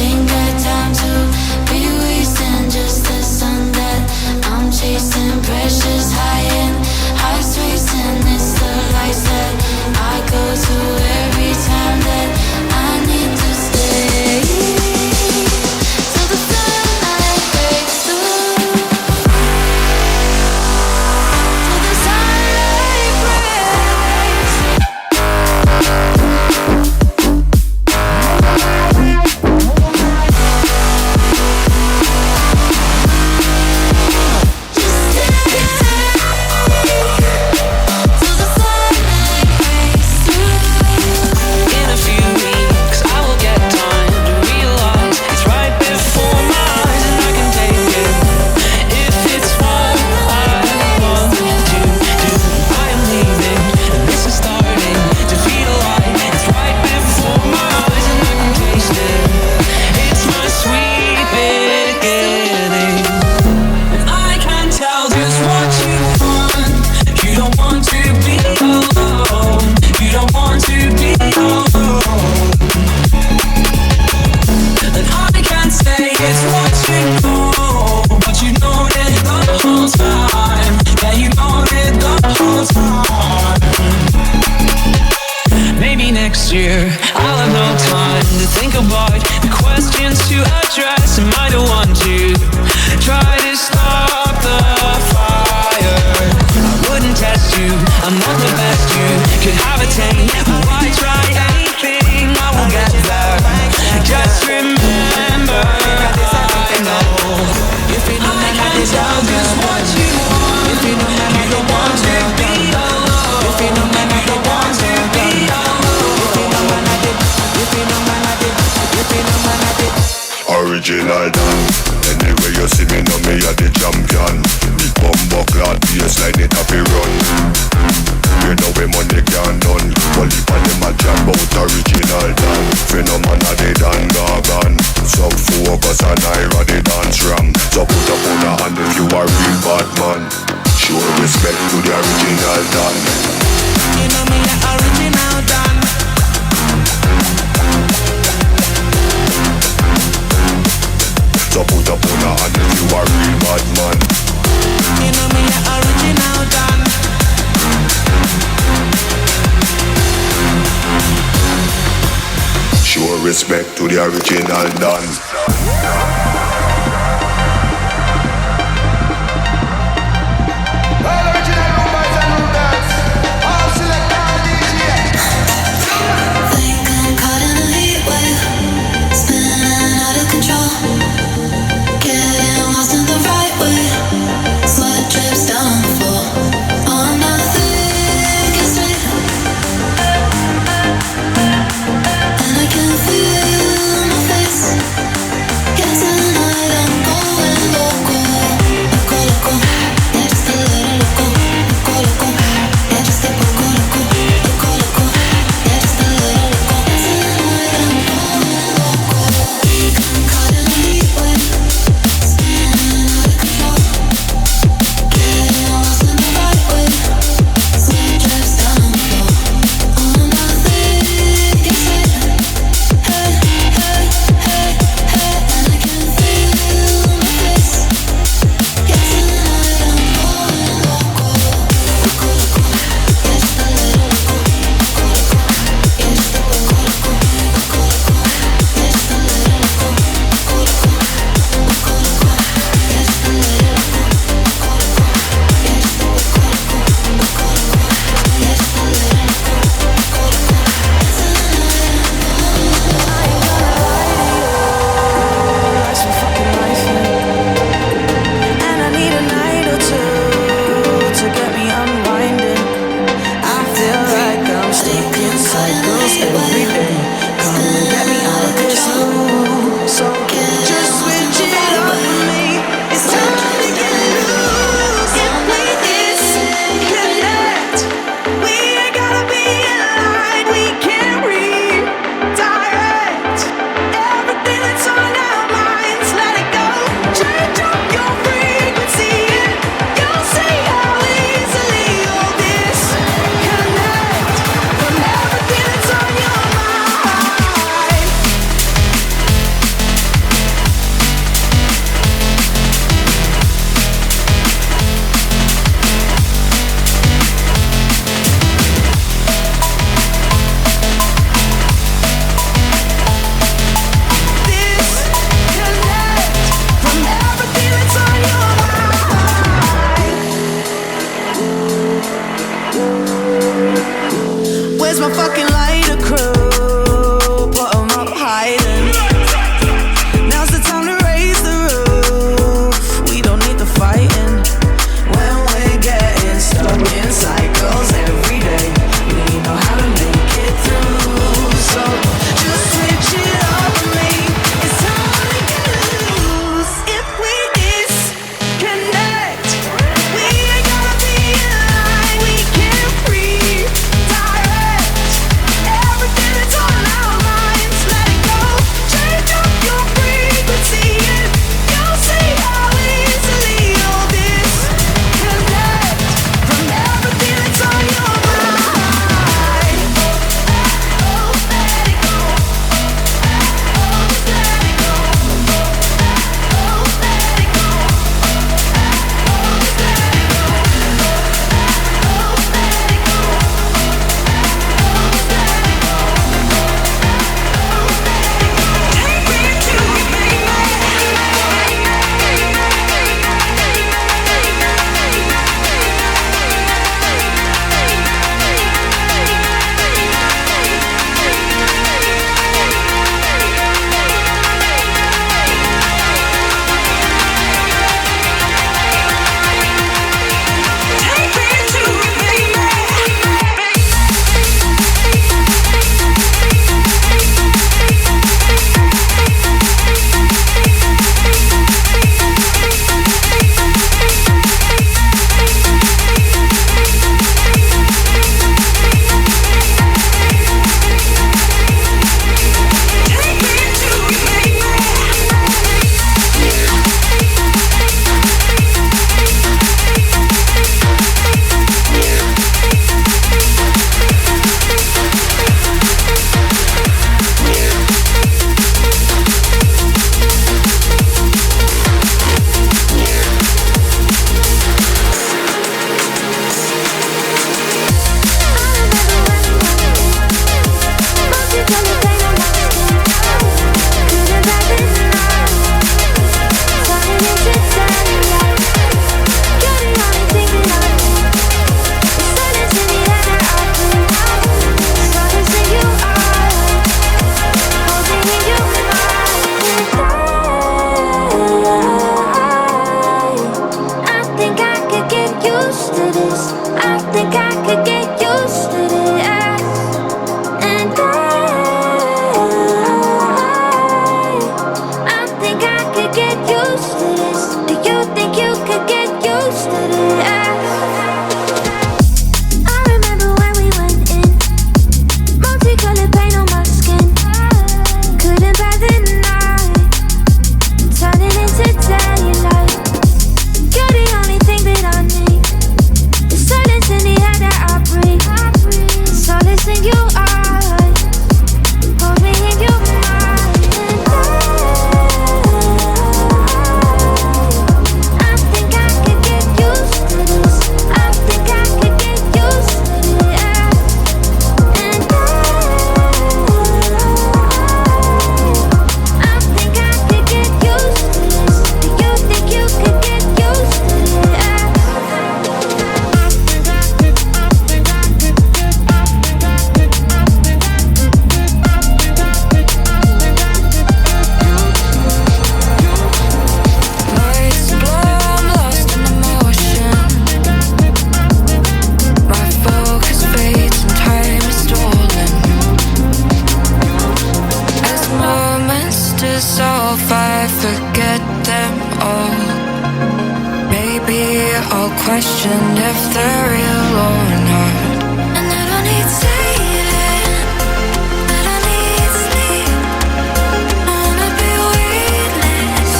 Ain't got time to be wasting just the sun that I'm chasing. Precious high and hearts racing. It's the lights that I go to every time that I need to stay. Till the sunlight breaks through. Till the sunlight breaks. Next year, I'll have no time to think about the questions to address. Am I the one to try to stop the fire? I wouldn't test you, I'm not the best you could have attained. Why try anything? I will get there. Just remember, I know if you know I can tell just what you want. If you know you don't want to be alone. If you know you don't want to be alone. Original Dan. Anyway you see me, know me a the champion. Big bumbo clad bassline it a fi run. You know we money can done. Only for them a jam bout original Dan. Phenomenon a the Dan Gargan. So focus on Ira the dance ram. So put up on a hand if you a real bad man. Show respect to the original Dan. You know me a original Dan. So put up on a hand if you a real bad man. You know me a original Dan. Show respect to the original Dan. Guess where's my fucking lighter crew? Put 'em up hiding. Now's the time to raise the roof. We don't need the fighting. When we're getting stuck in cycles every day, we know how to make it through. So just switch it up with me. It's time to get loose. If we disconnect, we ain't gonna be in line. We can't redirect everything that's on our minds. Let it go. Change up your frequency and you'll see how easily you'll disconnect from everything that's on your mind. Oh, let it go. Oh, let it go. Oh, let it go. Oh, let it go. Oh, let it go. Take me to you, baby. Take me to you, baby. Take me to you, baby. I think I could get used to this. I think I could get used to this. And I think I could get used to this. Do you think you could get used to this? I remember when we went in, multicolored paint on my skin. Couldn't bear the night, turning into daylight. You're the only thing that I need. The silence in the air that I breathe. Solace in your eyes. Hold me in your mind. I think I could get used to this. I think I could get used to this. And I think I could get used to this. Do you think you could get used to this? Lights blow, I'm lost in emotion. My focus fades and time is stolen. As moments dissolve, I forget them all. Maybe I'll question if they're real or not. And I don't need saving, I don't need sleep. I wanna be weightless,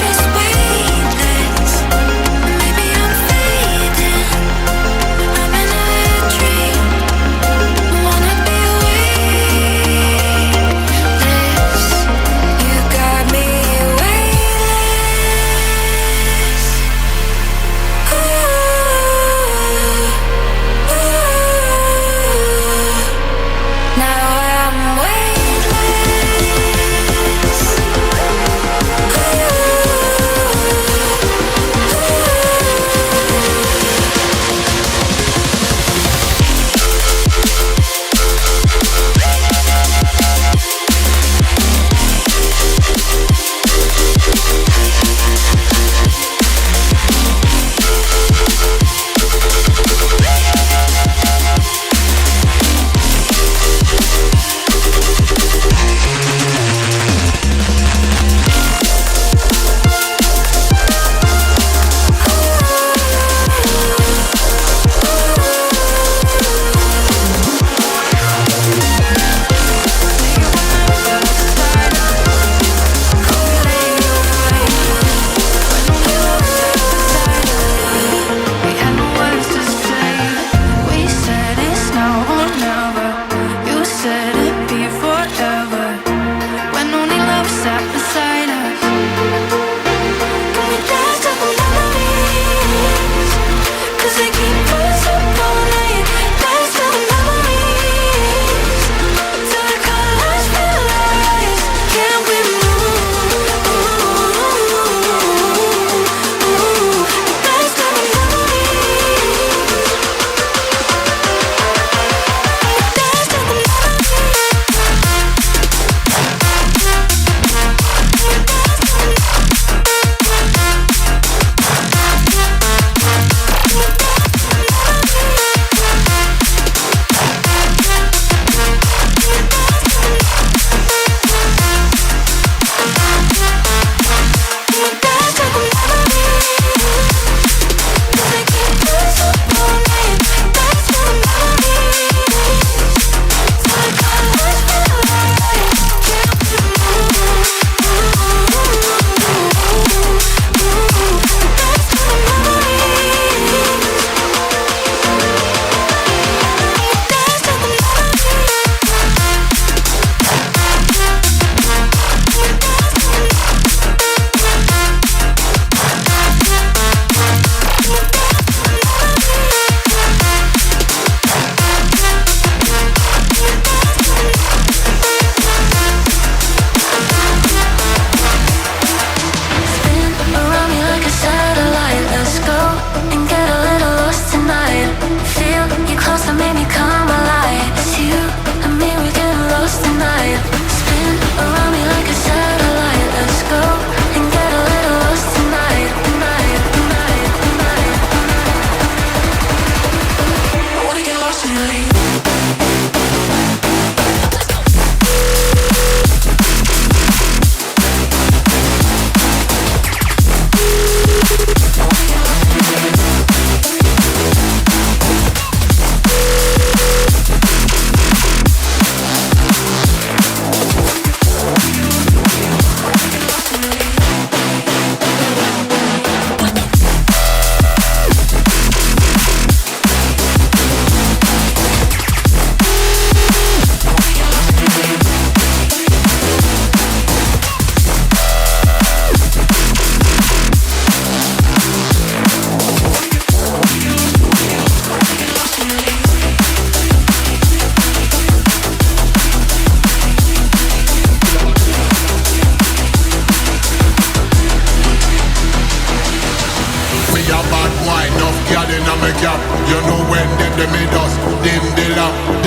just weightless. Maybe I'm fading, I'm in a dream. I wanna be weightless. You got me weightless. Ooh.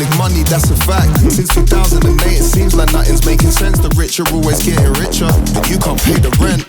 public money, that's a fact. Since 2008 it seems like nothing's making sense. The rich are always getting richer, but you can't pay the rent.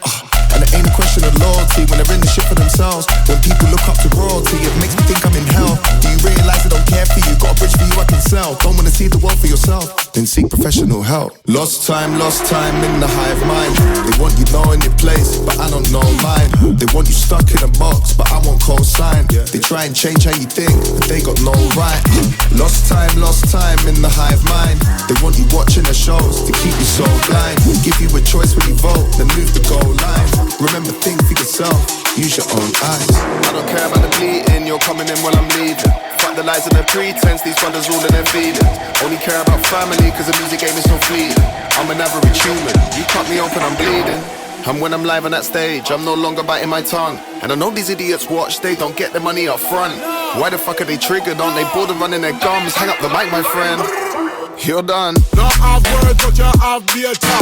And it ain't a question of loyalty when they're in the shit for themselves. When people look up to royalty, it makes me think I'm in hell. Do you realise I don't care for you? Got a bridge for you I can sell. Don't wanna see the world for yourself, then seek professional help. Lost time in the hive mind. They want you knowing your place, but I don't know mine. They want you stuck in a box, but I won't co-sign. They try and change how you think, but they got no right. Lost time in the hive mind. They want you watching the shows to keep you so blind. Give you a choice when you vote, then move the goal line. Remember, think for yourself, use your own eyes. I don't care about the bleeding, you're coming in while I'm leaving. Fuck the lies and the pretense, these brothers all in their feelings. Only care about family, cause the music game is so fleeting. I'm an average human, you cut me open, I'm bleeding. And when I'm live on that stage, I'm no longer biting my tongue. And I know these idiots watch, they don't get the money up front. Why the fuck are they triggered? Aren't they bored of running their gums? Hang up the mic, my friend. You're done. No have words, but you have data.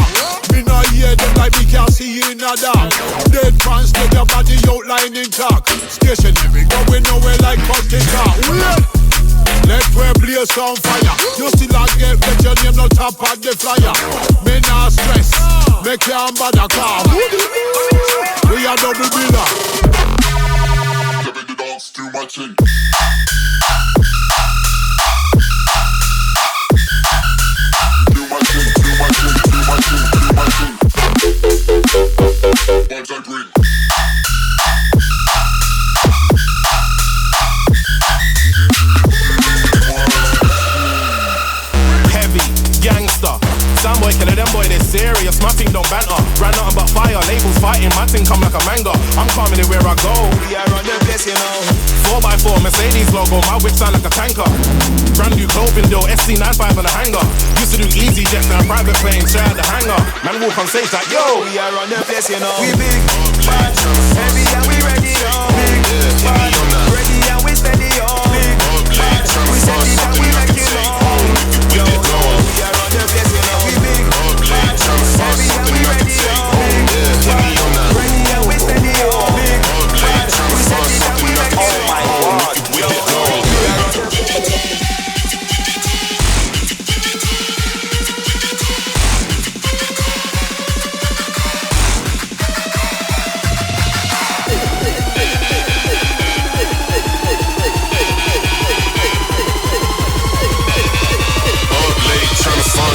Me no hear them like me can't see you in a dark. Dead fans, get your body outline intact. Stationary, going nowhere like cutting car. Let where blaze on fire. You still a get bet your name no top on the flyer. Me not stress, make your bother car. We are double biller. The dogs too much in. Heavy, gangster. Soundboy killer, them boy, they serious. My thing don't banter. Ran nothing but fire, labels fighting. My thing come like a manga. I'm calming it where I go. We are on the place, you know. 4x4, Mercedes logo. My whip sound like a tanker. Brand new clothing deal, SC95 on the hanger. Used to do easy jets and a private plane, straight out the hangar. Man walk on stage like, yo, we are on the place, you know. We big, bad, heavy and we ready, oh. Big, bad, ready and we steady, oh. Big, bad, we steady and we make it long. Yo, we are on the place, you know. We big, bad, heavy and we ready, oh. Big, bad, ready and we steady, oh. Big, bad, we steady and we make it long. Oh my God, yo,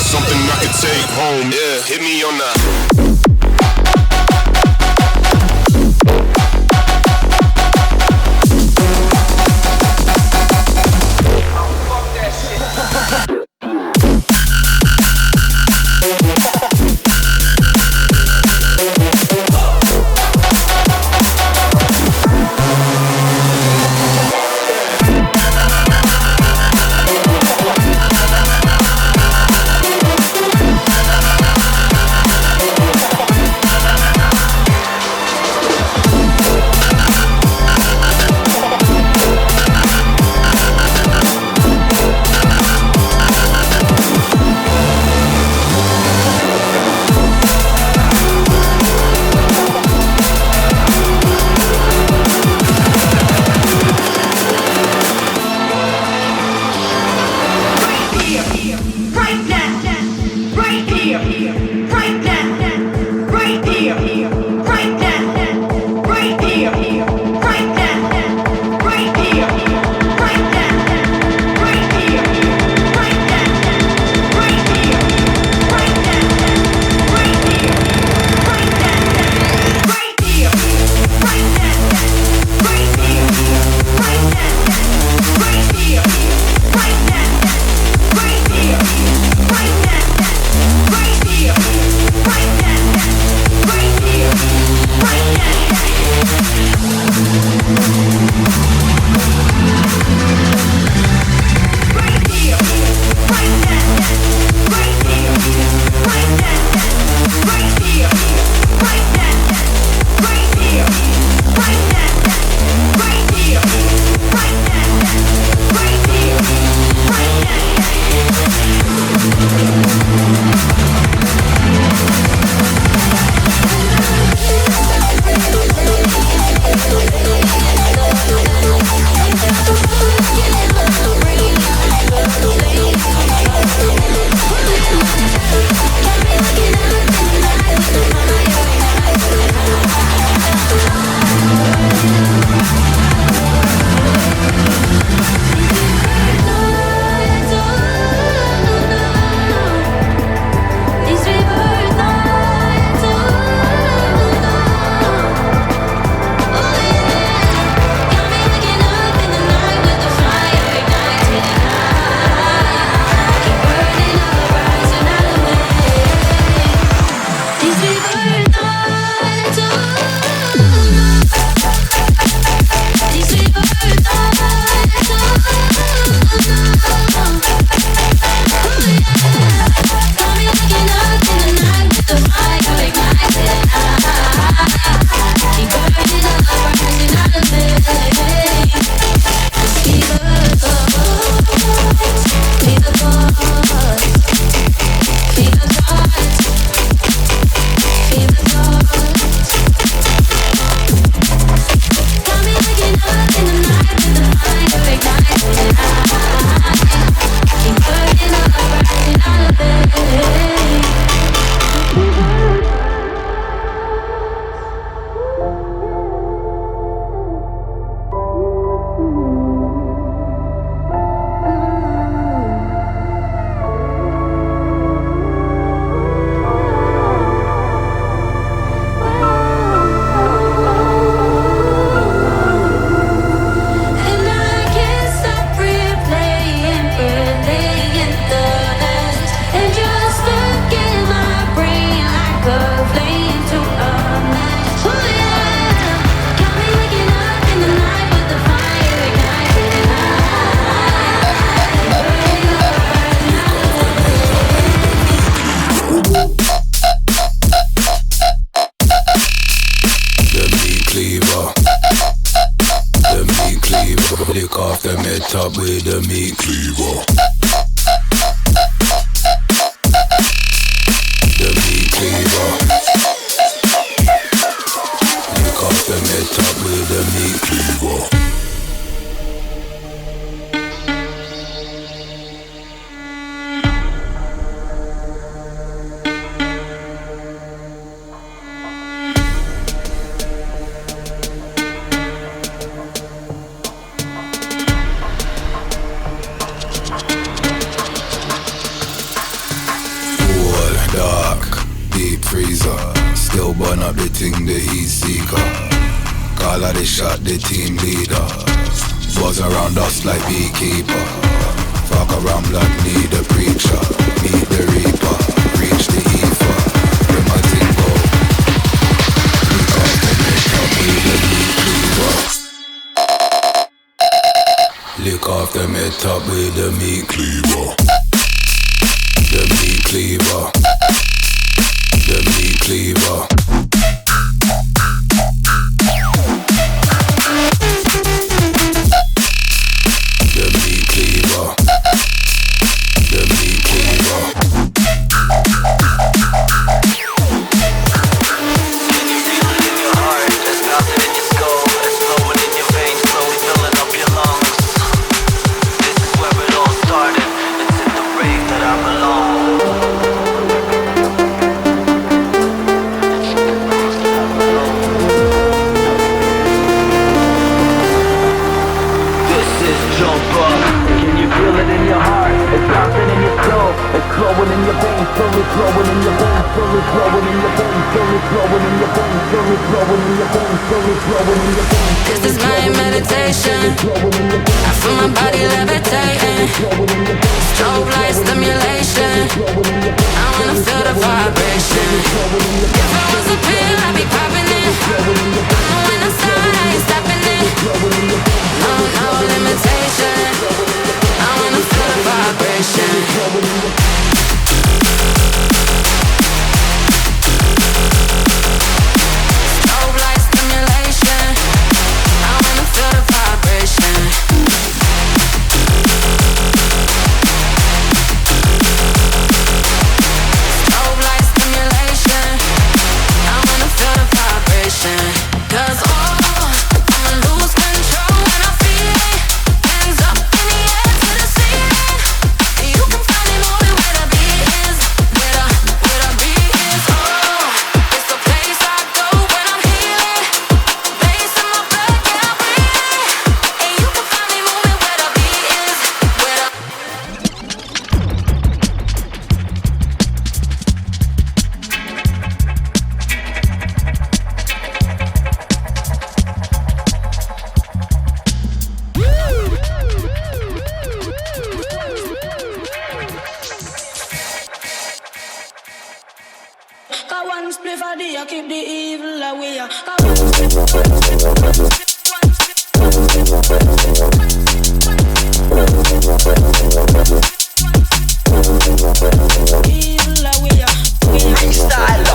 something I could take home, yeah, hit me on that. up with the meat cleaver. The meat cleaver. Lick off the meat up with the meat cleaver. Still burn up the thing, the heat seeker. Call out the shot, the team leader. Buzz around us like beekeeper. Fuck around blood, need a preacher. Meet the reaper, reach the ether. When my thing go, look up the neck up with the meat cleaver. Lick off the meat top with the meat cleaver. The meat cleaver. The meat cleaver. The meat cleaver. The meat cleaver. Can you feel it in your heart? It's bouncing in your skull. It's flowing in your veins, slowly filling up your lungs. This is where it all started. It's in the rave that I belong. Can you feel it in your heart? It's bouncing in your soul. It's flowing in your veins, slowly flowing in your veins, slowly flowing in your veins, slowly flowing in your veins, slowly flowing in your veins, slowly flowing in your veins. This is my meditation. I feel my body levitating. Strobe light stimulation. I wanna feel the vibration. If I was a pill, I'd be popping it. I know when I start, I ain't stopping it. No limitation. I wanna feel the vibration. Strobe light stimulation. I wanna feel the vibration. Strobe light stimulation. I wanna feel the vibration. 'Cause I'ma lose control when I feel it. Hands up in the air to the ceiling. You can find me moving where the beat is. Where the beat is. Oh, it's the place I go when I'm healing. Bass in my blood, yeah, I breathe it. And you can find me moving where the beat is. Where the Got one spliff a day, I keep the evil away. Got one spliff. Evil away. Freestyle.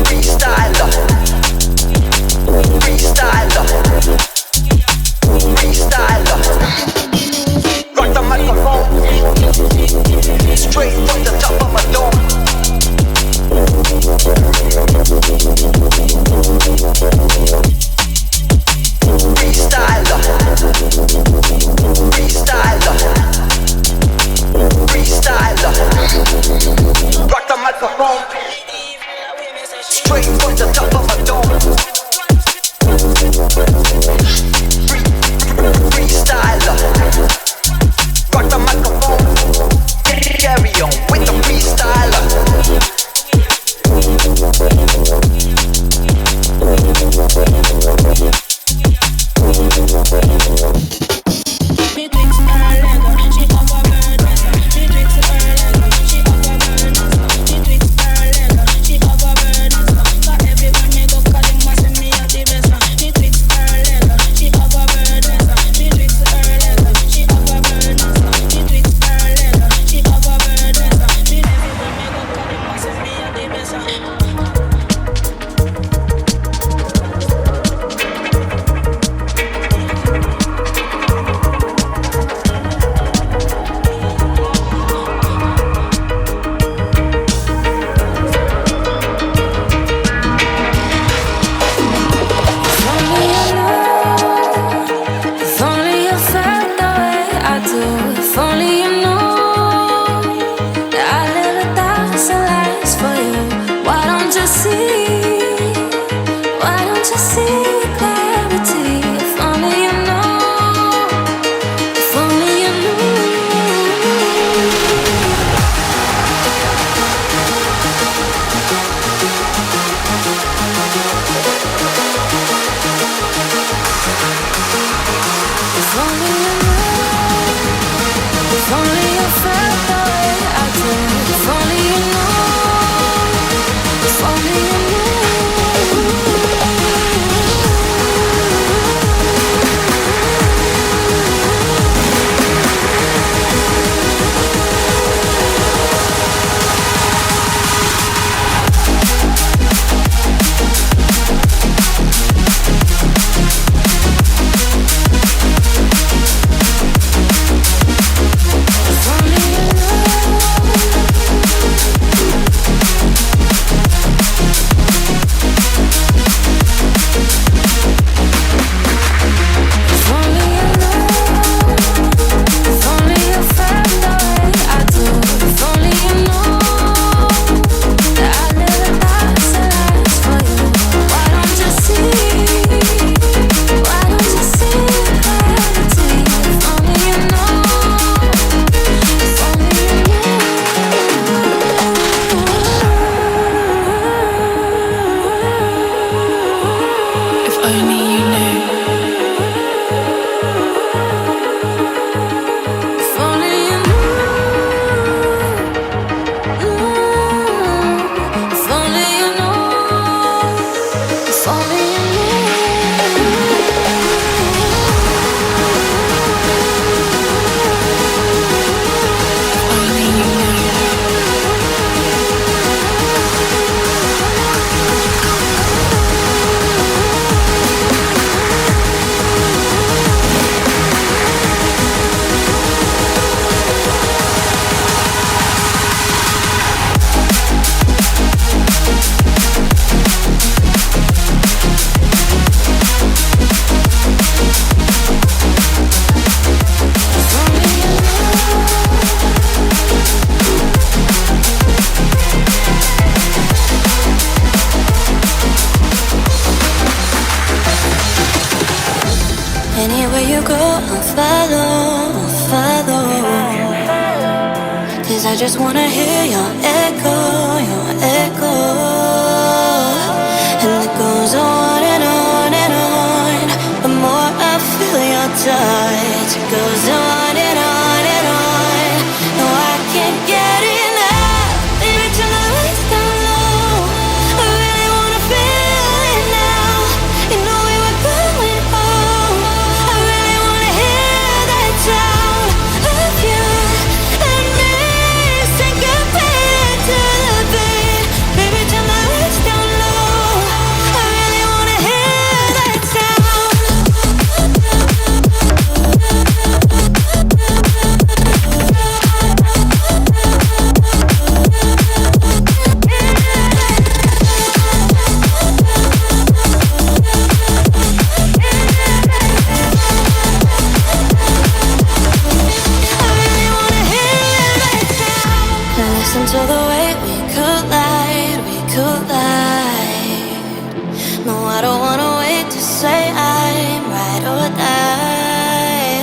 Freestyle. Freestyle. Freestyle. Rock the microphone. Straight from the top of my dome. Freestyle. Freestyle. Freestyle. Rock the microphone. Straight from the top of my dome. Freestyle. Rock the microphone. Carry on with the freestyle. Me thinks her Lego, she overburdened. Me thinks her Lego, she overburdened. Me thinks her Lego, she overburdened. Got every man me go cut don't you see clarity? If only you know, if only you knew. If only you knew, if only you felt the way I did. If only you know, if only you knew. Anywhere you go, I'll follow, follow. 'Cause I just wanna hear your echo, your echo. And it goes on and on and on. The more I feel your touch, it goes on and on and on. No, I can't get enough. Baby, turn the lights down low. I really wanna feel it now. You know we were going home. I really wanna hear that sound of you and me syncopated to the beat. Baby, turn the lights down low. I really wanna hear that sound. Listen to the way we collide, we collide. No, I don't wanna wait to say I'm right or die.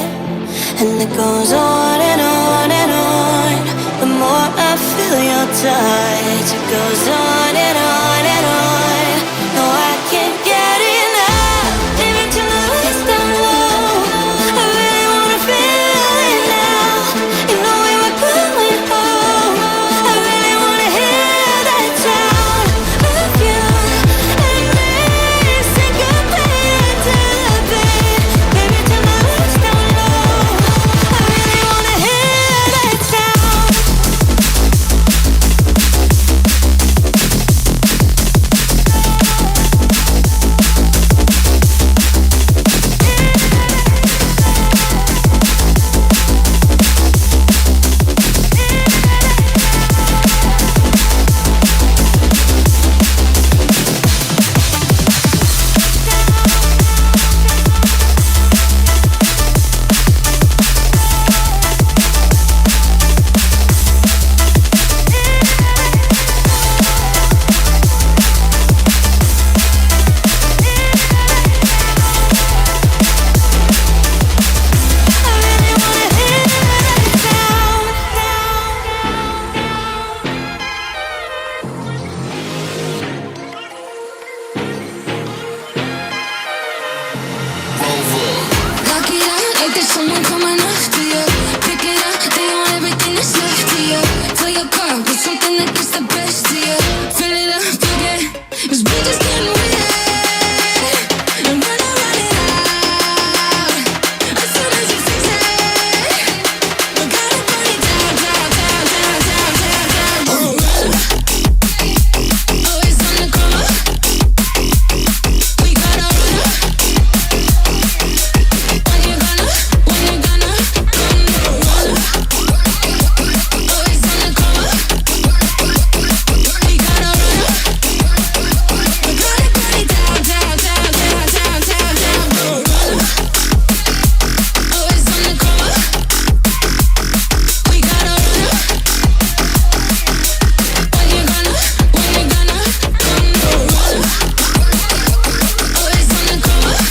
And it goes on and on and on. The more I feel your touch, it goes on and on and on. No, I can't get enough. Baby, turn the lights down low. I really wanna feel it now. You know we were going home. I really wanna hear that sound of you and me syncopated to the beat. Baby, turn the lights down low. I really wanna hear that sound. there's someone coming after you. Pick it up, they want everything that's left to you. Fill your car with something that gets the best to you. Fill it up again, 'cause we just can't wait. And when I run it out, as soon as you fix it, we gotta burn it down, down, down, down, down, down, down. Always on the come up. We gotta run up. When you gonna run up? Always on the come up. We gotta run up. We gotta burn it down, down, down, down, down, down, down. Always on the come up. We gotta run up. When you gonna run up? Always on the come up.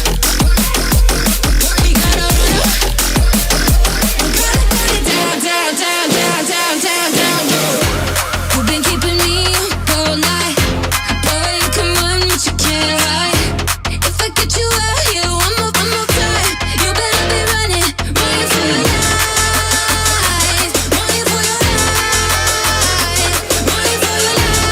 We gotta run up. We gotta burn it down, down, down, down, down, down, down. You've been keeping me up all night. Boy, you can run, but you can't hide. If I get you out here one more time, you better be running for your life, running for your life, running for your life.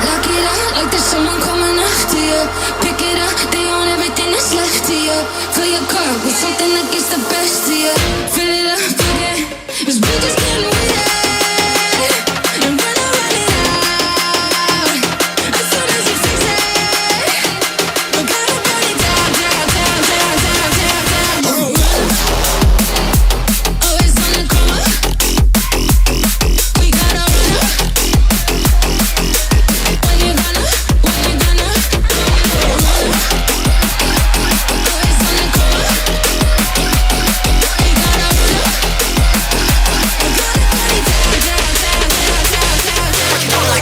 Lock it out like there's someone coming after you. Pick it up, they want everything that's left to you. Fill your car with something that gets the best to you. Fill it up again, 'cause we just can't wait. And when I run it out, as soon as you fix it, we gotta burn it down, down, down, down, down, down, down. Always on the come up. We gotta run up. When you gonna Always on the come up. We gotta run up. We gotta burn it down, down, down, down, down, down, down.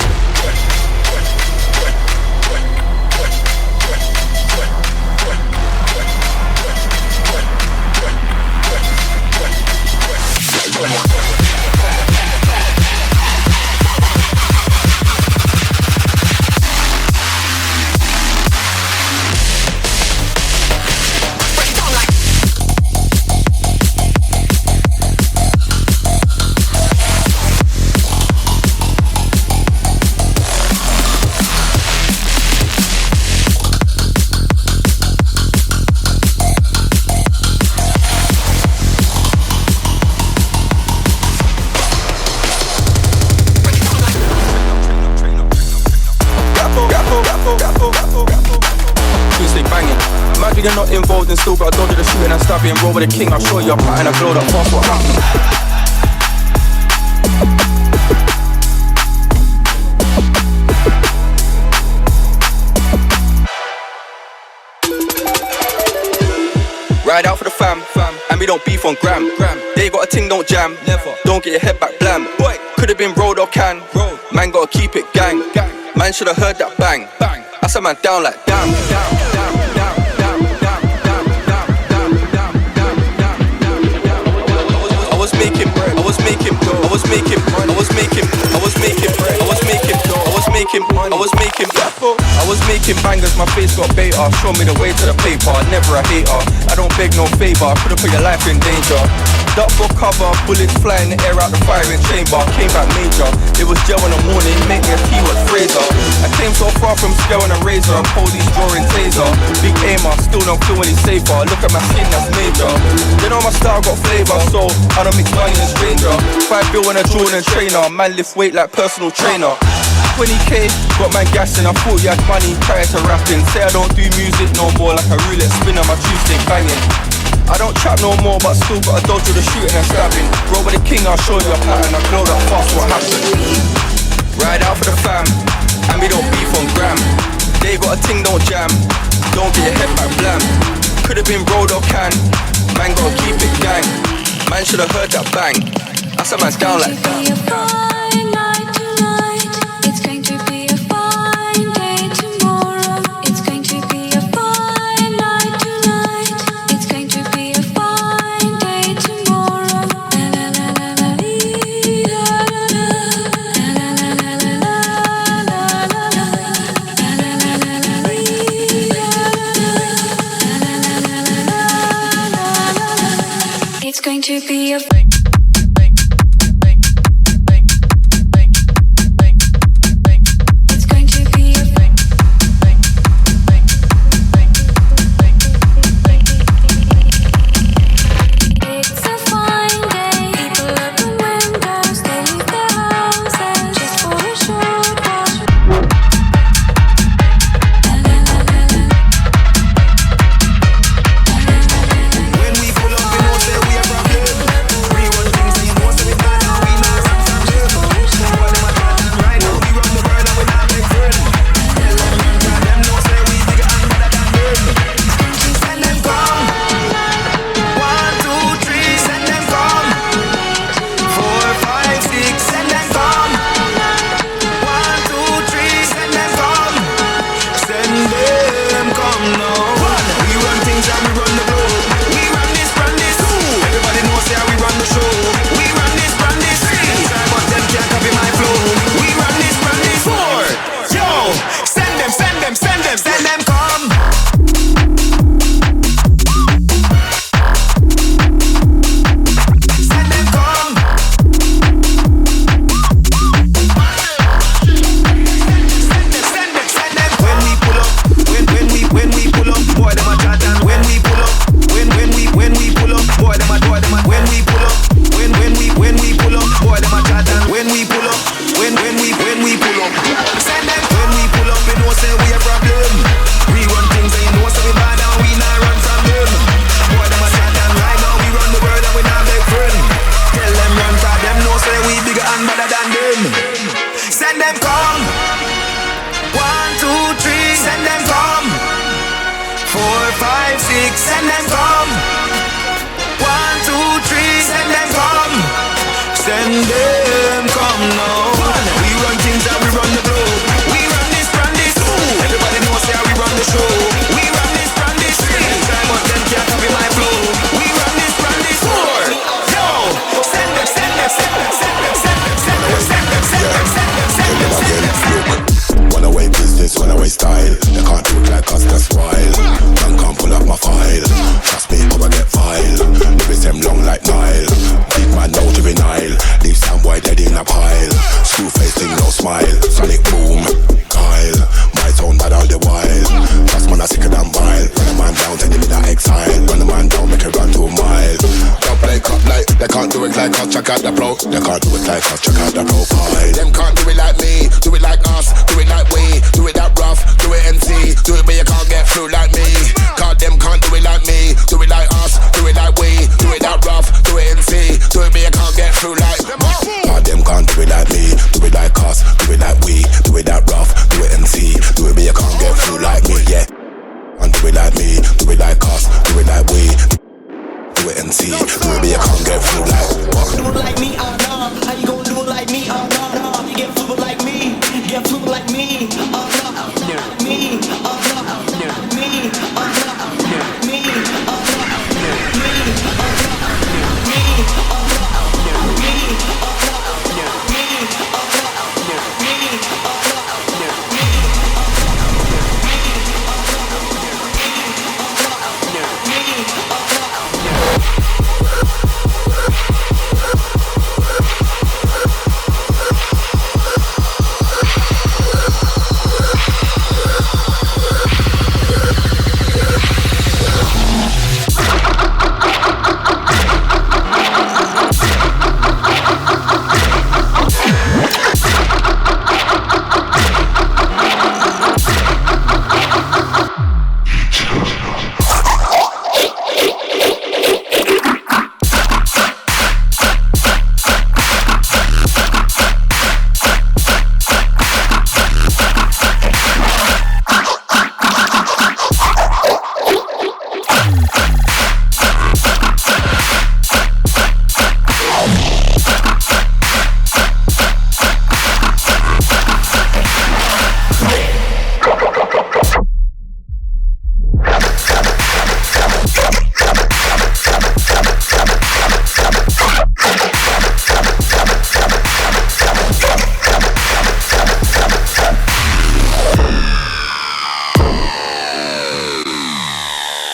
Tuesday banging. Imagine you're not involved and still got a dodge of the shooting and stabbing. Roll with the king, I'll show you a pattern. I blow that fast, what happened? Ride out for the fam, and we don't beef on gram. They got a ting, don't jam. Don't get your head back blam. Could've been rolled or can. Man gotta keep it gang. Man should've heard that bang. I said man down like damn. I was making bread. I was making bread. I was making bread. I was making bread. I was making bread. I was making bread. I was making bread. I was making bread. I was making bangers. My face got beta. Show me the way to the paper. Never a hater. I don't beg no favor. Could've put your life in danger. Duck for cover, bullets fly in the air out the firing chamber. Came back major, it was gel in the morning, make me a keyword Fraser. I came so far from scale and a razor, and police drawing taser. Big aimer, still don't feel any safer. Look at my skin, that's major. You know my style got flavour, so I don't mix money and stranger. 5 bill and a Jordan trainer, man lift weight like personal trainer. 20k, got my gassing, I thought you had money prior to rapping. Say I don't do music no more, like a roulette spinner, my Tuesday banging. I don't trap no more, but still got a dodge with the shooting and stabbing. Roll with the king, I'll show you a pattern. I blow that fast, what happened? Ride out for the fam, and we don't beef on gram. They got a ting, don't jam. Don't get your head back blam. Could've been rolled or can. Man gotta keep it gang. Man should've heard that bang. I said man's down like that. send them come. 1, 2, 3, send them come. Send them come now. We run things and we run the globe. We run this, everybody knows how we run the show. We run this, time but them can't copy my flow. We run this, yo. Send them, send them, send them, send them, send them, send them, send them, send them, send them, send them, send them, send them. One away business, one away style. They can't do it like us, that's wild. Man can't pull up my file. Trust me, come and get file. Lyrics them long like Nile. Big man, no juvenile. Leave some boy dead in a pile. Screw face thing, no smile. Sonic boom, Kyle. My tone bad all the while. Trust man, I sicker than vile. Run a man down, send him in a exile. Run a man down, make it run 2 mile. Drop like up like, they can't do it like us, check out the pro. They can't do it like us, check out the profile. Them can't do it like me, do it like us, do it like we, do it that rough, do it NC, do it but you can't get through like me. Cause them can't do it like me, do it like us, do it like we, do it that rough, do it NC, do it but you can't get through like them. Cause them can't do it like me, do it like us, do it like we, do it that rough, do it NC, do it but you can't get through like me, yeah. And do it like me, do it like us, do it like we, do it and see, do it but you can't get through like what? Do it like me, oh no. How you gon' do it like me, oh no, no. You get fluid like me, get fluid like me, oh no, me, oh no, me, oh no, me, oh no, me, oh no, me, oh no, me,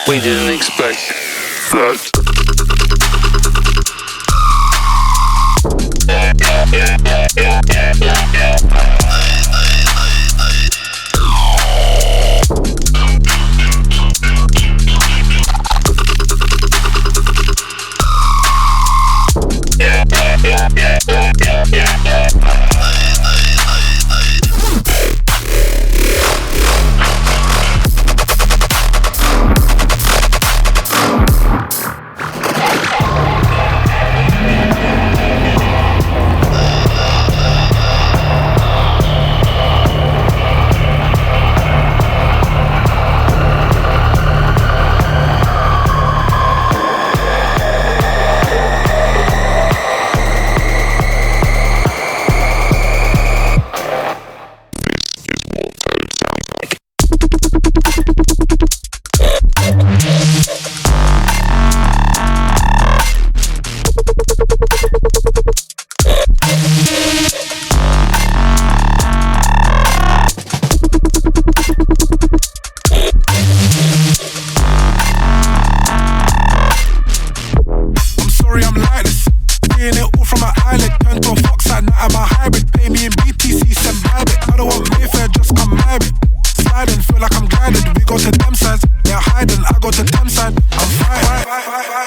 We didn't expect that.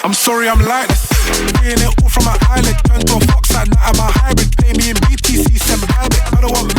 I'm sorry I'm like this. Seeing it all from an island, turned to a fox at night. I'm a hybrid, pay me in BTC, send me private. I don't want